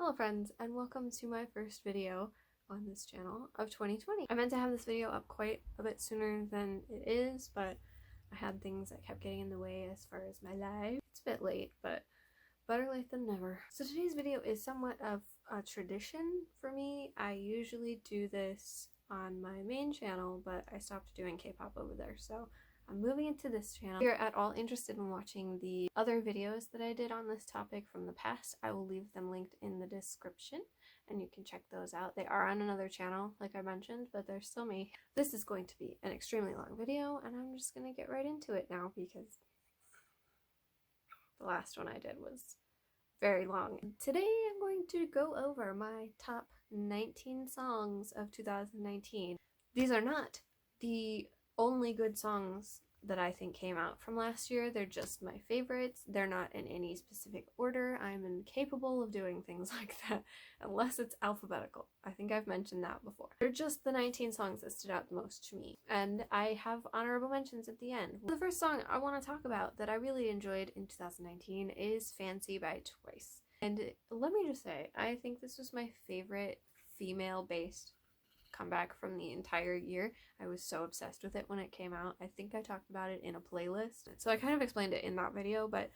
Hello friends, and welcome to my first video on this channel of 2020. I meant to have this video up quite a bit sooner than it is, but I had things that kept getting in the way as far as my life. It's a bit late, but better late than never. So today's video is somewhat of a tradition for me. I usually do this on my main channel, but I stopped doing K-pop over there, so I'm moving into this channel. If you're at all interested in watching the other videos that I did on this topic from the past, I will leave them linked in the description and you can check those out. They are on another channel, like I mentioned, but they're still me. This is going to be an extremely long video, and I'm just going to get right into it now because the last one I did was very long. Today I'm going to go over my top 19 songs of 2019. These are not the only good songs that I think came out from last year. They're just my favorites. They're not in any specific order. I'm incapable of doing things like that unless it's alphabetical. I think I've mentioned that before. They're just the 19 songs that stood out the most to me, and I have honorable mentions at the end. The first song I want to talk about that I really enjoyed in 2019 is Fancy by Twice. And let me just say, I think this was my favorite female-based comeback from the entire year. I was so obsessed with it when it came out. I think I talked about it in a playlist, so I kind of explained it in that video, but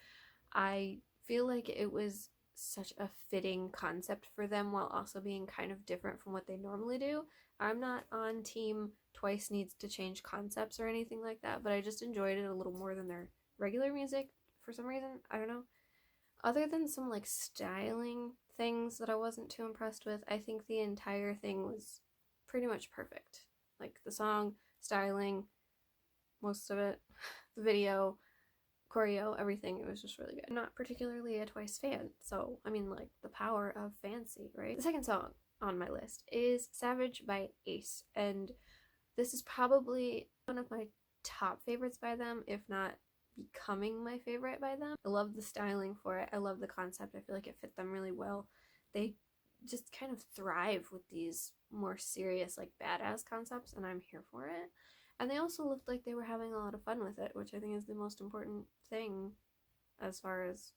I feel like it was such a fitting concept for them while also being kind of different from what they normally do. I'm not on team Twice needs to change concepts or anything like that, but I just enjoyed it a little more than their regular music for some reason. I don't know. Other than some like styling things that I wasn't too impressed with, I think the entire thing was pretty much perfect. Like the song, styling, most of it, the video, choreo, everything. It was just really good. I'm not particularly a Twice fan, so I mean, like, the power of Fancy, right? The second song on my list is Savage by Ace, and this is probably one of my top favorites by them, if not becoming my favorite by them. I love the styling for it. I love the concept. I feel like it fit them really well. They just kind of thrive with these more serious, like, badass concepts, and I'm here for it. And they also looked like they were having a lot of fun with it, which I think is the most important thing as far as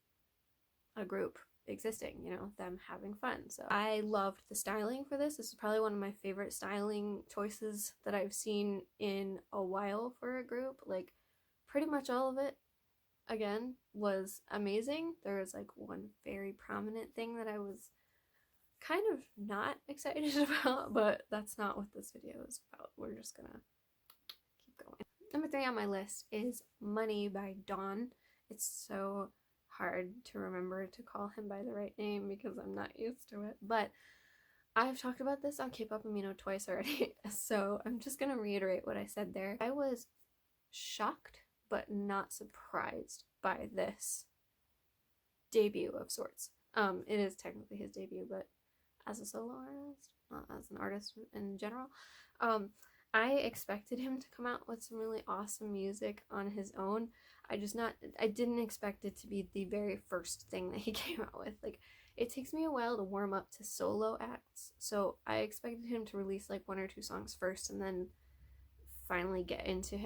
a group existing, you know, them having fun. So I loved the styling for this. This is probably one of my favorite styling choices that I've seen in a while for a group. Like, pretty much all of it, again, was amazing. There was like one very prominent thing that I was kind of not excited about, but that's not what this video is about. We're just gonna keep going. Number 3 on my list is Money by Dawn. It's so hard to remember to call him by the right name because I'm not used to it, but I've talked about this on K-pop Amino twice already, so I'm just gonna reiterate what I said there. I was shocked but not surprised by this debut of sorts. It is technically his debut, but as a solo artist, not as an artist in general. I expected him to come out with some really awesome music on his own. I didn't expect it to be the very first thing that he came out with. Like, it takes me a while to warm up to solo acts, so I expected him to release like 1 or 2 songs first and then finally get into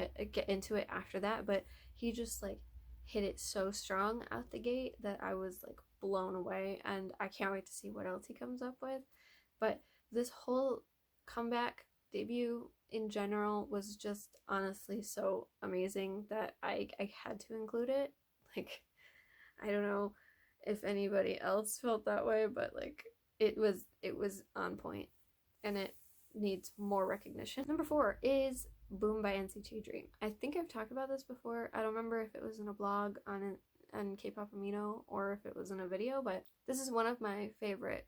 it after that, but he just like hit it so strong out the gate that I was like blown away, and I can't wait to see what else he comes up with. But this whole comeback debut in general was just honestly so amazing that I had to include it. Like, I don't know if anybody else felt that way, but like it was on point and it needs more recognition. Number 4 is Boom by NCT Dream. I think I've talked about this before. I don't remember if it was in a blog on K-pop Amino or if it was in a video, but this is one of my favorite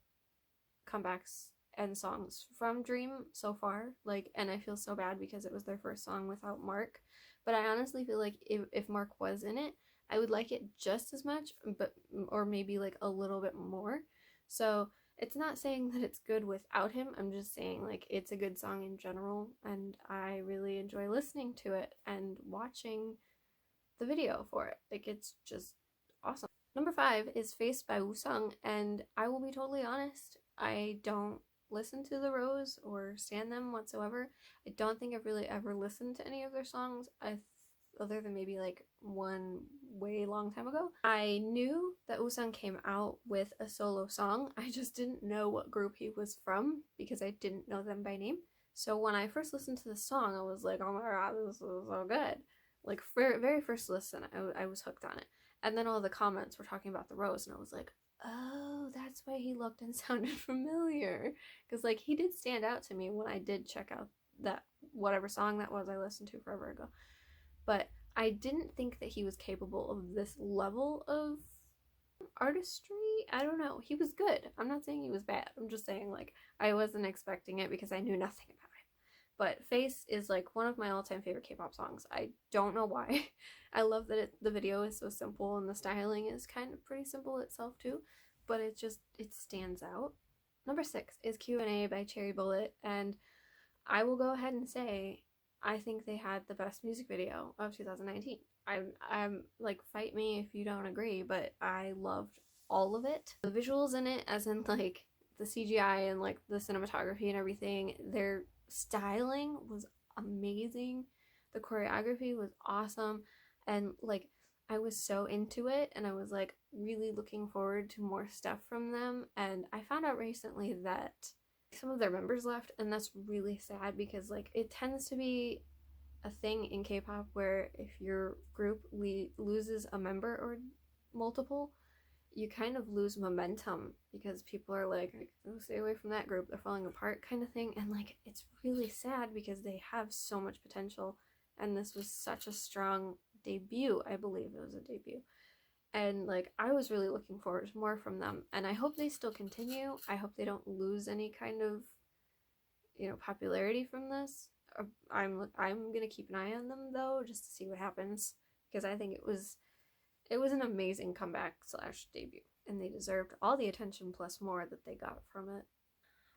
comebacks and songs from Dream so far. Like, and I feel so bad because it was their first song without Mark, but I honestly feel like if Mark was in it, I would like it just as much, but or maybe like a little bit more. So it's not saying that it's good without him. I'm just saying, like, it's a good song in general, and I really enjoy listening to it and watching the video for it. Like, it's just awesome. Number 5 is Face by Woosung, and I will be totally honest, I don't listen to the Rose or stand them whatsoever. I don't think I've really ever listened to any of their songs. other than maybe like one way long time ago. I knew that Woo-sung came out with a solo song. I just didn't know what group he was from because I didn't know them by name. So when I first listened to the song, I was like, oh my god, this is so good. Like, very first listen, I was hooked on it. And then all the comments were talking about the rose, and I was like, oh, that's why he looked and sounded familiar. Because, like, he did stand out to me when I did check out that whatever song that was I listened to forever ago. But I didn't think that he was capable of this level of artistry. I don't know. He was good. I'm not saying he was bad. I'm just saying, like, I wasn't expecting it because I knew nothing about it. But Face is like one of my all-time favorite K-pop songs. I don't know why. I love that the video is so simple and the styling is kind of pretty simple itself too, but it stands out. Number 6 is Q&A by Cherry Bullet, and I will go ahead and say I think they had the best music video of 2019. I'm like, fight me if you don't agree, but I loved all of it. The visuals in it, as in like the CGI and like the cinematography and everything, their styling was amazing. The choreography was awesome, and like I was so into it, and I was like really looking forward to more stuff from them. And I found out recently that some of their members left, and that's really sad because like it tends to be a thing in K-pop where if your group loses a member or multiple, you kind of lose momentum because people are like, oh, stay away from that group, they're falling apart kind of thing. And like it's really sad because they have so much potential, and this was such a strong debut. I believe it was a debut, and like I was really looking forward to more from them, and I hope they still continue. I hope they don't lose any kind of, you know, popularity from this. I'm gonna keep an eye on them though, just to see what happens, because I think it was an amazing comeback / debut, and they deserved all the attention plus more that they got from it.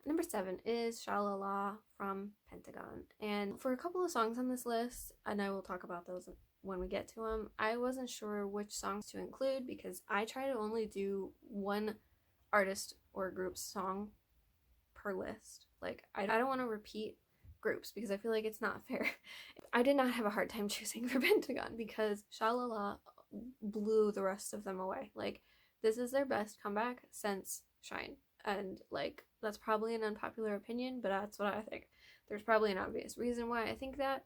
Number 7 is Sha La La from Pentagon, and for a couple of songs on this list, and I will talk about those when we get to them, I wasn't sure which songs to include because I try to only do one artist or group song per list. Like, I don't want to repeat groups because I feel like it's not fair. I did not have a hard time choosing for Pentagon because Sha La La blew the rest of them away. Like, this is their best comeback since Shine, and like that's probably an unpopular opinion, but that's what I think. There's probably an obvious reason why I think that.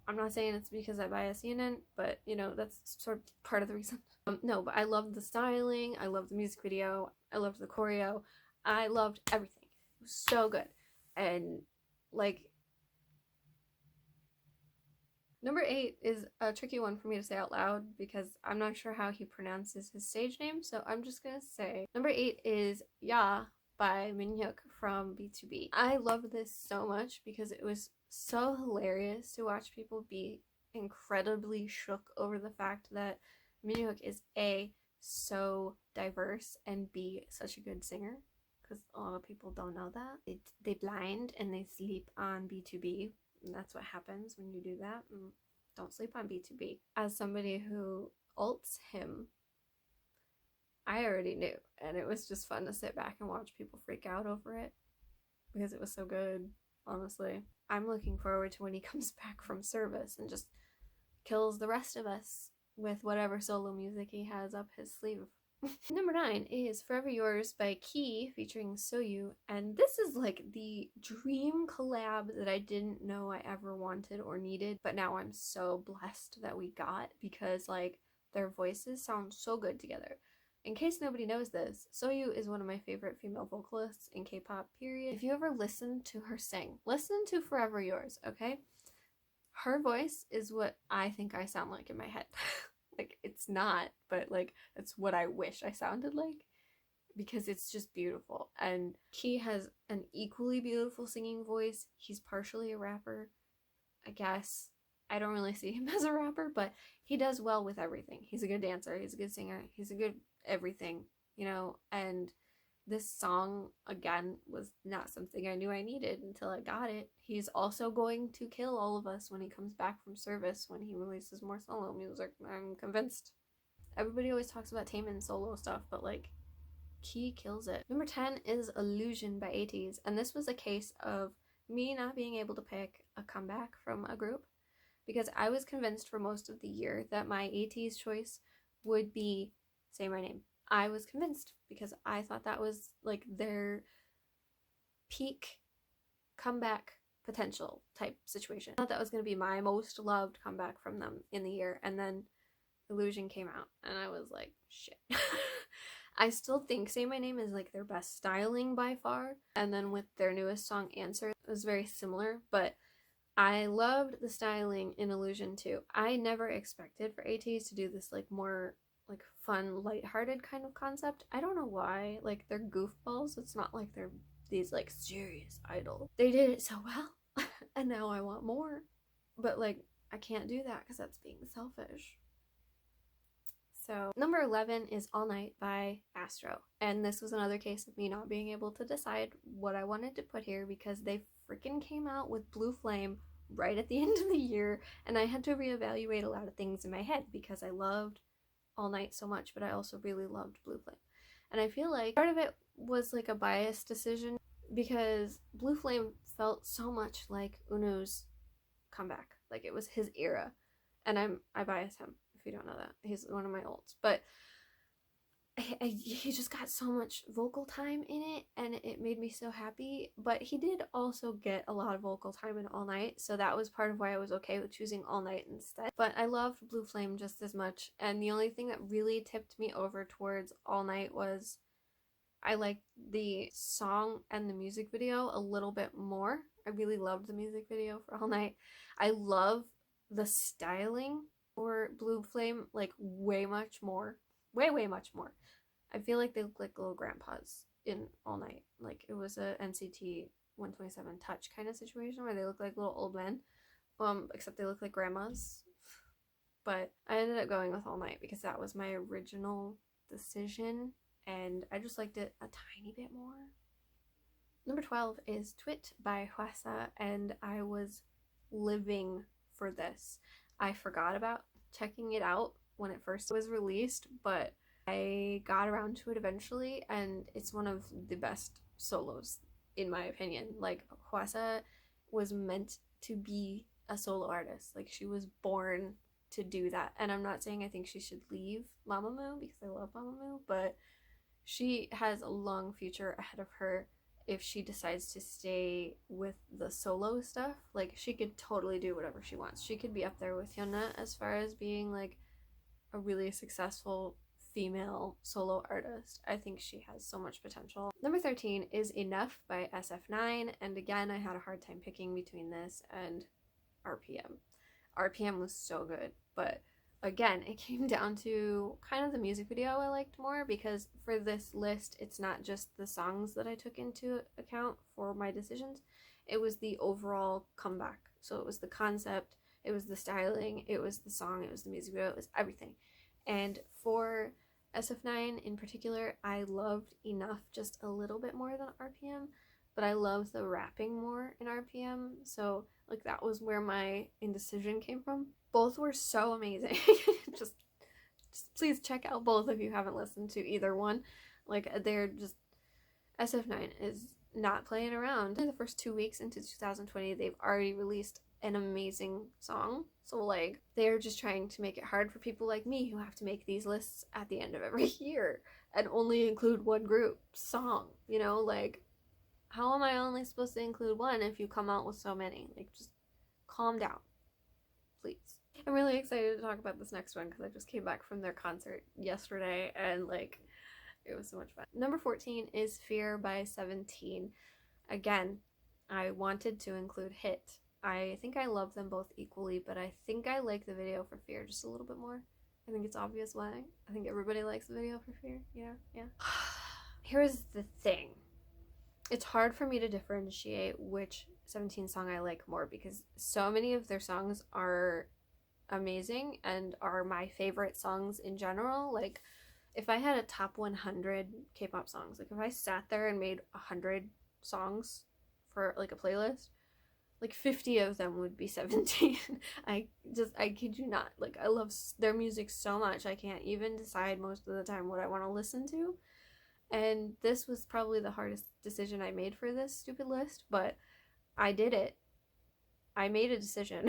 I'm not saying it's because I buy a CNN, but you know, that's sort of part of the reason. No, but I loved the styling, I loved the music video, I loved the choreo, I loved everything. It was so good. And like, number 8 is a tricky one for me to say out loud because I'm not sure how he pronounces his stage name, so I'm just gonna say number 8 is Ya by Minhyuk from B2B. I love this so much because it was so hilarious to watch people be incredibly shook over the fact that Minhyuk is A, so diverse, and B, such a good singer, because a lot of people don't know that. They blind and they sleep on B2B, and that's what happens when you do that. Don't sleep on B2B. As somebody who ults him, I already knew, and it was just fun to sit back and watch people freak out over it because it was so good, honestly. I'm looking forward to when he comes back from service and just kills the rest of us with whatever solo music he has up his sleeve. Number 9 is Forever Yours by Key featuring Soyu, and this is like the dream collab that I didn't know I ever wanted or needed, but now I'm so blessed that we got because like their voices sound so good together. In case nobody knows this, Soyu is one of my favorite female vocalists in K-pop, period. If you ever listen to her sing, listen to Forever Yours, okay? Her voice is what I think I sound like in my head. Like, it's not, but like, it's what I wish I sounded like because it's just beautiful. And he has an equally beautiful singing voice. He's partially a rapper, I guess. I don't really see him as a rapper, but he does well with everything. He's a good dancer, he's a good singer, he's a good everything, you know. And this song, again, was not something I knew I needed until I got it. He's also going to kill all of us when he comes back from service, when he releases more solo music. I'm convinced. Everybody always talks about Taemin's solo stuff, but like, Key kills it. Number 10 is Illusion by ATEEZ, and this was a case of me not being able to pick a comeback from a group. because I was convinced for most of the year that my AT's choice would be Say My Name. I was convinced because I thought that was like their peak comeback potential type situation. I thought that was going to be my most loved comeback from them in the year, and then Illusion came out and I was like, shit. I still think Say My Name is like their best styling by far, and then with their newest song Answer, it was very similar, but I loved the styling in Illusion too. I never expected for ATEEZ to do this like more like fun, lighthearted kind of concept. I don't know why. Like, they're goofballs. It's not like they're these like serious idols. They did it so well, and now I want more. But like, I can't do that because that's being selfish. So number 11 is All Night by Astro, and this was another case of me not being able to decide what I wanted to put here because they freaking came out with Blue Flame right at the end of the year, and I had to reevaluate a lot of things in my head because I loved All Night so much, but I also really loved Blue Flame. And I feel like part of it was like a biased decision because Blue Flame felt so much like Unu's comeback. Like, it was his era, and I bias him. If you don't know that, he's one of my olds, but he just got so much vocal time in it, and it made me so happy. But he did also get a lot of vocal time in All Night, so that was part of why I was okay with choosing All Night instead. But I loved Blue Flame just as much, and the only thing that really tipped me over towards All Night was I liked the song and the music video a little bit more. I really loved the music video for All Night. I love the styling for Blue Flame, like, way much more. Way much more. I feel like they look like little grandpas in All Night. Like, it was a NCT 127 touch kind of situation where they look like little old men. Except they look like grandmas. But I ended up going with All Night because that was my original decision, and I just liked it a tiny bit more. Number 12 is Twit by Hwasa, and I was living for this. I forgot about checking it out when it first was released, but I got around to it eventually, and it's one of the best solos in my opinion. Like, Hwasa was meant to be a solo artist. Like, she was born to do that, and I'm not saying I think she should leave Mamamoo because I love Mamamoo, but she has a long future ahead of her if she decides to stay with the solo stuff. Like, she could totally do whatever she wants. She could be up there with Hyuna as far as being like a really successful female solo artist. I think she has so much potential. Number 13 is Enough by SF9, and again, I had a hard time picking between this and RPM. RPM was so good, but again, it came down to kind of the music video I liked more, because for this list, it's not just the songs that I took into account for my decisions, it was the overall comeback. So it was the concept, it was the styling, it was the song, it was the music video, it was everything. And for SF9 in particular, I loved Enough just a little bit more than RPM, but I loved the rapping more in RPM, so like that was where my indecision came from. Both were so amazing. just please check out both if you haven't listened to either one. Like, they're just, SF9 is not playing around. In the first 2 weeks into 2020, they've already released an amazing song. So like, they're just trying to make it hard for people like me who have to make these lists at the end of every year and only include one group song, you know? Like, how am I only supposed to include one if you come out with so many? Like, just calm down, please. I'm really excited to talk about this next one because I just came back from their concert yesterday, and like, it was so much fun. Number 14 is Fear by 17. Again, I wanted to include Hit. I think I love them both equally, but I think I like the video for Fear just a little bit more. I think it's obvious why. I think everybody likes the video for Fear. Yeah. Here's the thing. It's hard for me to differentiate which 17 song I like more because so many of their songs are amazing and are my favorite songs in general. Like, if I had a top 100 K-pop songs, like if I sat there and made 100 songs for like a playlist, like 50 of them would be 17. I kid you not. Like, I love their music so much I can't even decide most of the time what I want to listen to. And this was probably the hardest decision I made for this stupid list, but I did it. I made a decision.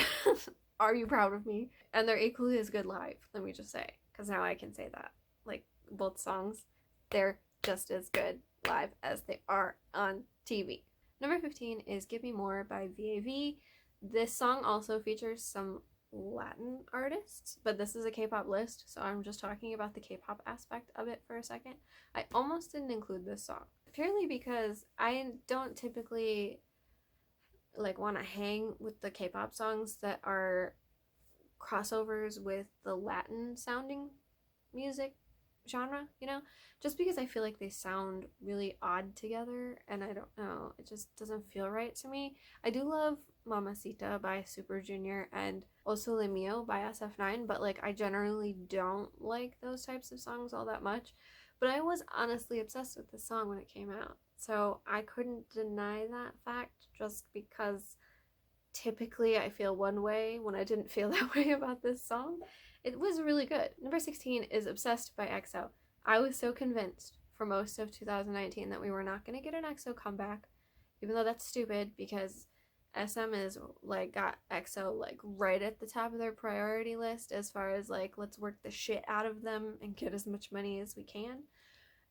Are you proud of me? And they're equally as good live, let me just say, because now I can say that. Like, both songs, they're just as good live as they are on TV. Number 15 is Give Me More by VAV. This song also features some Latin artists, but this is a K-pop list, so I'm just talking about the K-pop aspect of it for a second. I almost didn't include this song, purely because I don't typically like want to hang with the K-pop songs that are crossovers with the Latin sounding music genre, you know, just because I feel like they sound really odd together, and I don't know, it just doesn't feel right to me. I do love Mamacita by Super Junior and Also Le Mio by SF9, but like I generally don't like those types of songs all that much. But I was honestly obsessed with this song when it came out, so I couldn't deny that fact just because typically I feel one way when I didn't feel that way about this song. It was really good. Number 16 is Obsessed by EXO. I was so convinced for most of 2019 that we were not going to get an EXO comeback, even though that's stupid because SM is like got EXO like right at the top of their priority list as far as like let's work the shit out of them and get as much money as we can.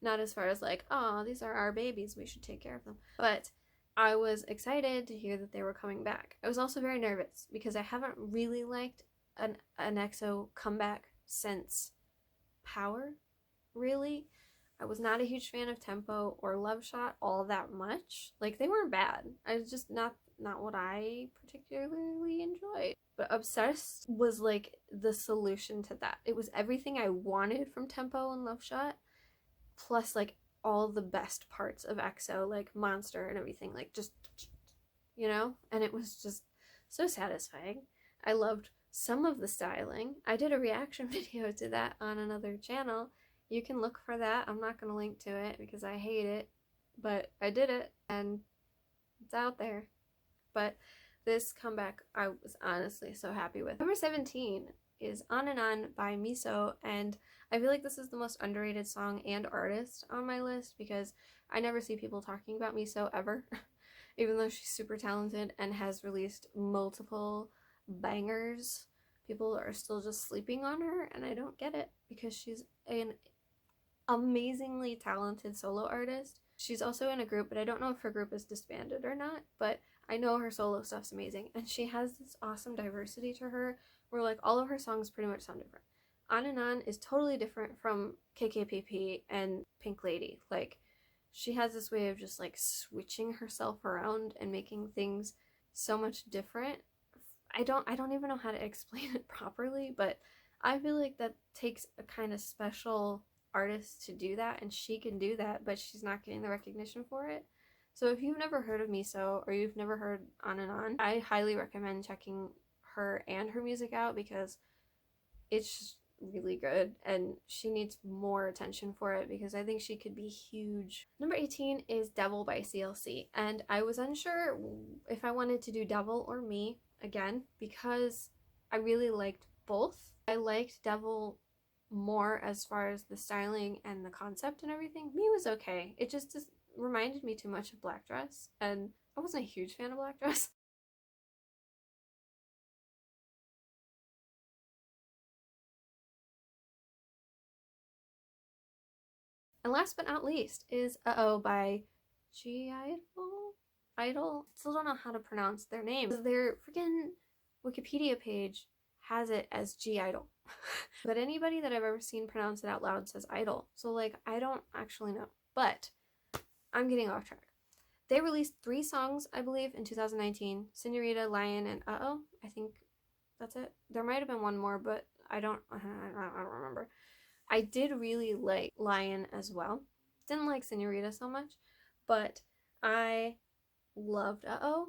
Not as far as like, oh, these are our babies, we should take care of them. But I was excited to hear that they were coming back. I was also very nervous because I haven't really liked an EXO comeback since Power, really. I was not a huge fan of Tempo or Love Shot all that much. Like, they weren't bad. I was just not what I particularly enjoyed. But Obsessed was like the solution to that. It was everything I wanted from Tempo and Love Shot, plus like all the best parts of EXO, like Monster and everything, like just, you know? And it was just so satisfying. I loved some of the styling. I did a reaction video to that on another channel. You can look for that. I'm not going to link to it because I hate it, but I did it and it's out there. But this comeback I was honestly so happy with. Number 17 is On and On by Miso, and I feel like this is the most underrated song and artist on my list because I never see people talking about Miso ever, even though she's super talented and has released multiple bangers. People are still just sleeping on her, and I don't get it because she's an amazingly talented solo artist. She's also in a group, but I don't know if her group is disbanded or not, but I know her solo stuff's amazing, and she has this awesome diversity to her where like all of her songs pretty much sound different. On and On is totally different from KKPP and Pink Lady. Like, she has this way of just like switching herself around and making things so much different. I don't even know how to explain it properly, but I feel like that takes a kind of special artist to do that, and she can do that, but she's not getting the recognition for it. So if you've never heard of Miso or you've never heard On and On, I highly recommend checking her and her music out because it's just really good and she needs more attention for it because I think she could be huge. Number 18 is Devil by CLC, and I was unsure if I wanted to do Devil or Me again because I really liked both. I liked Devil more as far as the styling and the concept and everything. Me was okay. It just reminded me too much of Black Dress, and I wasn't a huge fan of Black Dress. And last but not least is Uh-Oh by G-Idol? Idol? Still don't know how to pronounce their name. Their freaking Wikipedia page has it as G-Idol. But anybody that I've ever seen pronounce it out loud says Idol. So like, I don't actually know. But I'm getting off track. They released 3 songs, I believe, in 2019. Senorita, Lion, and Uh-Oh. I think that's it. There might have been one more, but I don't remember. I did really like Lion as well. Didn't like Senorita so much, but I loved Uh-Oh.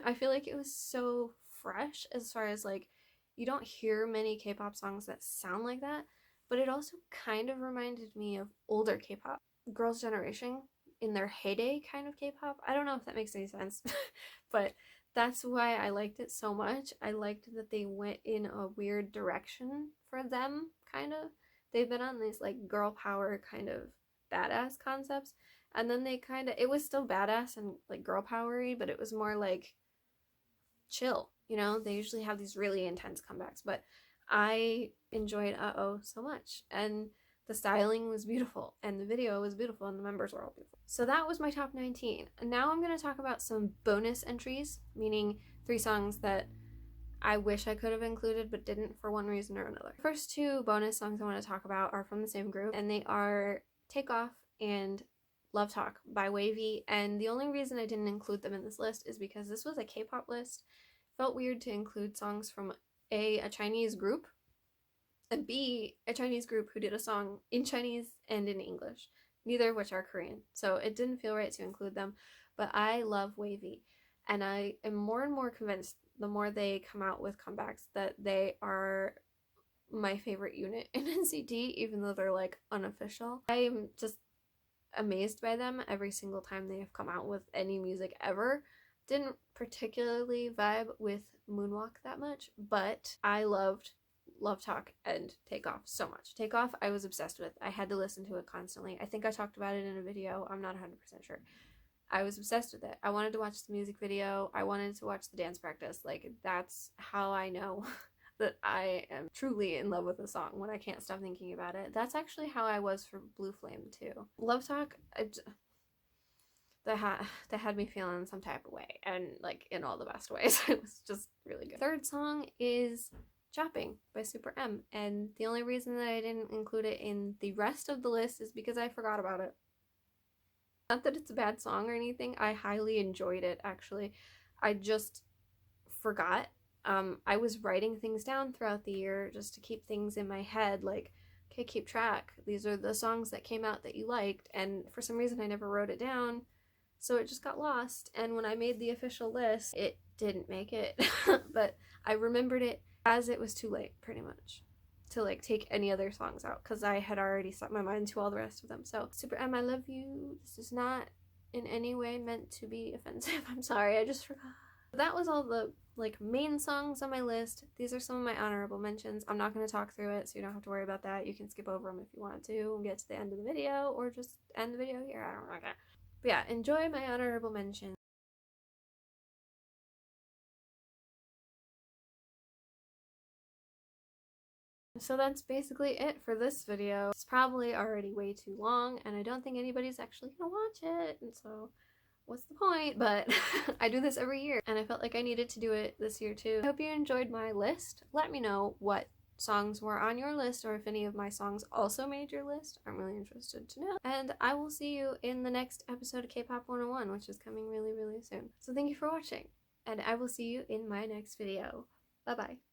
I feel like it was so fresh as far as like, you don't hear many K-pop songs that sound like that, but it also kind of reminded me of older K-pop. Girls' Generation in their heyday kind of K-pop. I don't know if that makes any sense, but that's why I liked it so much. I liked that they went in a weird direction for them, kind of. They've been on these like girl power kind of badass concepts, and then they kind of, it was still badass and like girl powery, but it was more like chill. You know, they usually have these really intense comebacks, but I enjoyed Uh-Oh so much. And the styling was beautiful, and the video was beautiful, and the members were all beautiful. So that was my top 19. And now I'm going to talk about some bonus entries, meaning 3 songs that I wish I could have included but didn't for one reason or another. The first 2 bonus songs I want to talk about are from the same group, and they are Take Off and Love Talk by Wavy. And the only reason I didn't include them in this list is because this was a K-pop list. It felt weird to include songs from a Chinese group, and B, a Chinese group who did a song in Chinese and in English, neither of which are Korean. So it didn't feel right to include them, but I love Wavy, and I am more and more convinced the more they come out with comebacks that they are my favorite unit in NCT, even though they're like unofficial. I am just amazed by them every single time they have come out with any music ever. Didn't particularly vibe with Moonwalk that much, but I loved Love Talk and Take Off so much. Take Off I was obsessed with. I had to listen to it constantly. I think I talked about it in a video. I'm not 100% sure. I was obsessed with it. I wanted to watch the music video. I wanted to watch the dance practice. Like, that's how I know that I am truly in love with a song, when I can't stop thinking about it. That's actually how I was for Blue Flame too. Love Talk, that had me feeling some type of way, and like in all the best ways. It was just really good. Third song is Chopping by Super M, and the only reason that I didn't include it in the rest of the list is because I forgot about it. Not that it's a bad song or anything, I highly enjoyed it actually. I just forgot. I was writing things down throughout the year just to keep things in my head, like, okay, keep track. These are the songs that came out that you liked, and for some reason I never wrote it down, so it just got lost. And when I made the official list, it didn't make it, but I remembered it as it was too late, pretty much, to like take any other songs out, because I had already set my mind to all the rest of them. So Super M, I love you. This is not in any way meant to be offensive. I'm sorry, I just forgot. That was all the like main songs on my list. These are some of my honorable mentions. I'm not going to talk through it, so you don't have to worry about that. You can skip over them if you want to and get to the end of the video, or just end the video here. I don't know. But yeah, enjoy my honorable mentions. So that's basically it for this video. It's probably already way too long, and I don't think anybody's actually gonna watch it, and so what's the point? But I do this every year, and I felt like I needed to do it this year too. I hope you enjoyed my list. Let me know what songs were on your list, or if any of my songs also made your list. I'm really interested to know. And I will see you in the next episode of K-pop 101, which is coming really, really soon. So thank you for watching, and I will see you in my next video. Bye-bye.